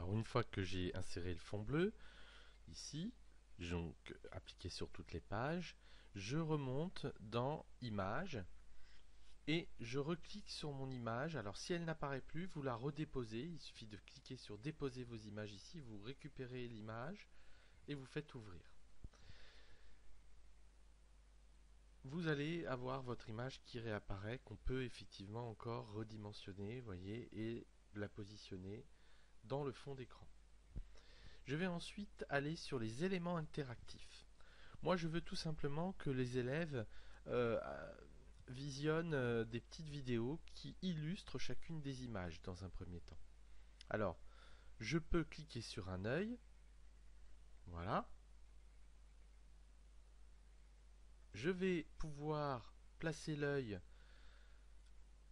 Alors une fois que j'ai inséré le fond bleu, ici, donc appliqué sur toutes les pages, je remonte dans Images et je reclique sur mon image. Alors si elle n'apparaît plus, vous la redéposez. Il suffit de cliquer sur Déposer vos images ici, vous récupérez l'image et vous faites ouvrir. Vous allez avoir votre image qui réapparaît, qu'on peut effectivement encore redimensionner, voyez, et la positionner dans le fond d'écran. Je vais ensuite aller sur les éléments interactifs. Moi, je veux tout simplement que les élèves euh, visionnent des petites vidéos qui illustrent chacune des images dans un premier temps. Alors, je peux cliquer sur un œil. Voilà. Je vais pouvoir placer l'œil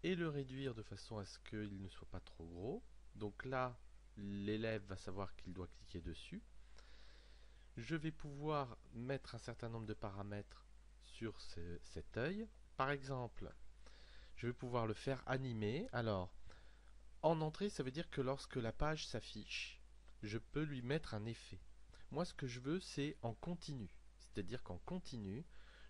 et le réduire de façon à ce qu'il ne soit pas trop gros. Donc là, l'élève va savoir qu'il doit cliquer dessus. Je vais pouvoir mettre un certain nombre de paramètres sur cet œil. Par exemple, je vais pouvoir le faire animer. Alors, en entrée, ça veut dire que lorsque la page s'affiche, je peux lui mettre un effet. Moi, ce que je veux, c'est en continu. C'est-à-dire qu'en continu,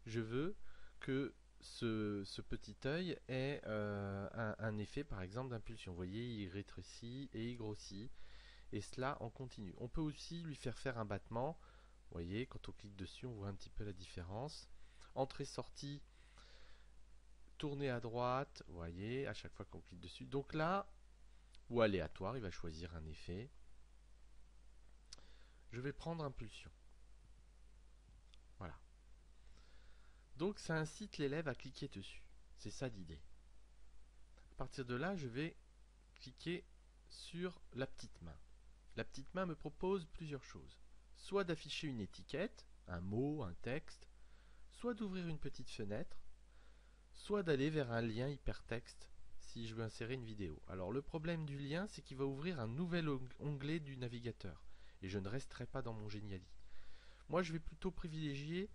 je veux que ce petit œil ait un effet, par exemple, d'impulsion. Vous voyez, il rétrécit et il grossit. Et cela en continu. On peut aussi lui faire un battement. Vous voyez, quand on clique dessus, on voit un petit peu la différence. Entrée-sortie, tourner à droite, vous voyez, à chaque fois qu'on clique dessus. Donc là, ou aléatoire, il va choisir un effet. Je vais prendre impulsion. Voilà. Donc ça incite l'élève à cliquer dessus. C'est ça l'idée. À partir de là, je vais cliquer sur la petite main. La petite main me propose plusieurs choses. Soit d'afficher une étiquette, un mot, un texte, soit d'ouvrir une petite fenêtre, soit d'aller vers un lien hypertexte si je veux insérer une vidéo. Alors le problème du lien, c'est qu'il va ouvrir un nouvel onglet du navigateur et je ne resterai pas dans mon Geniali. Moi, je vais plutôt privilégier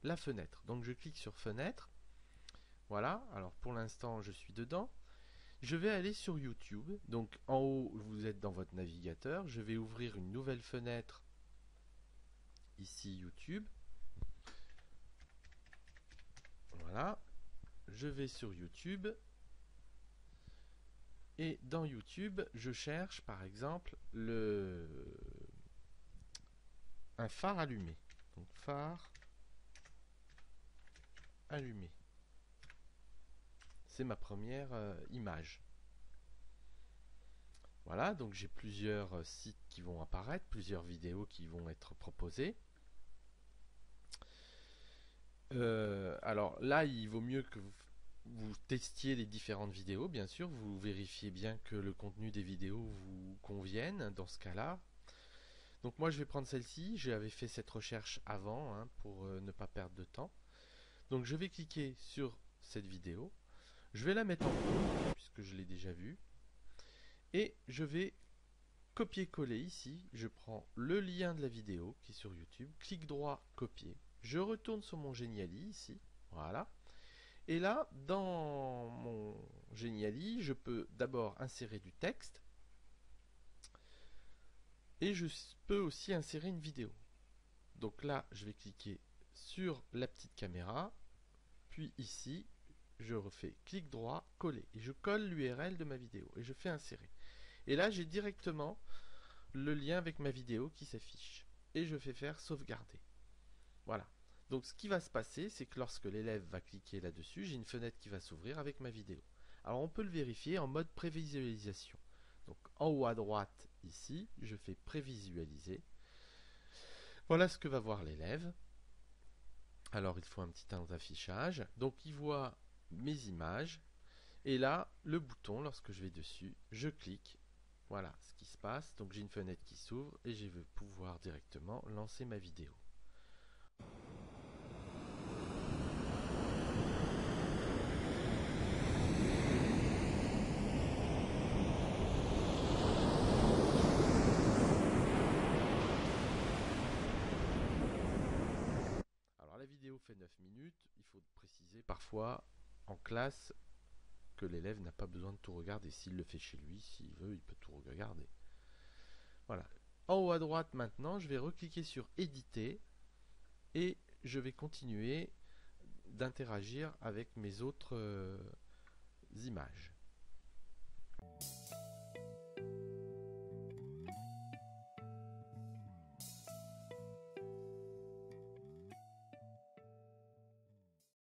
la fenêtre. Donc je clique sur fenêtre. Voilà, alors pour l'instant, je suis dedans. Je vais aller sur YouTube. Donc en haut, vous êtes dans votre navigateur. Je vais ouvrir une nouvelle fenêtre. Ici, YouTube. Voilà. Je vais sur YouTube. Et dans YouTube, je cherche par exemple un phare allumé. Donc phare allumé. C'est ma première image. Voilà, donc j'ai plusieurs sites qui vont apparaître, plusieurs vidéos qui vont être proposées. Alors là, il vaut mieux que vous testiez les différentes vidéos, bien sûr. Vous vérifiez bien que le contenu des vidéos vous convienne dans ce cas-là. Donc moi, je vais prendre celle-ci. J'avais fait cette recherche avant hein, pour ne pas perdre de temps. Donc je vais cliquer sur cette vidéo. Je vais la mettre en pause puisque je l'ai déjà vue. Et je vais copier-coller ici. Je prends le lien de la vidéo qui est sur YouTube. Clic droit, copier. Je retourne sur mon Geniali ici. Voilà. Et là, dans mon Geniali, je peux d'abord insérer du texte. Et je peux aussi insérer une vidéo. Donc là, je vais cliquer sur la petite caméra. Puis ici, je refais clic droit, coller. Et je colle l'URL de ma vidéo. Et je fais insérer. Et là, j'ai directement le lien avec ma vidéo qui s'affiche. Et je fais faire sauvegarder. Voilà. Donc ce qui va se passer, c'est que lorsque l'élève va cliquer là-dessus, j'ai une fenêtre qui va s'ouvrir avec ma vidéo. Alors on peut le vérifier en mode prévisualisation. Donc en haut à droite, ici, je fais prévisualiser. Voilà ce que va voir l'élève. Alors il faut un petit temps d'affichage. Donc il voit mes images. Et là, le bouton, lorsque je vais dessus, je clique. Voilà ce qui se passe. Donc j'ai une fenêtre qui s'ouvre et je vais pouvoir directement lancer ma vidéo. Alors la vidéo fait 9 minutes. Il faut préciser parfois en classe que l'élève n'a pas besoin de tout regarder. S'il le fait chez lui, s'il veut, il peut tout regarder. Voilà. En haut à droite maintenant, je vais recliquer sur éditer et je vais continuer d'interagir avec mes autres images.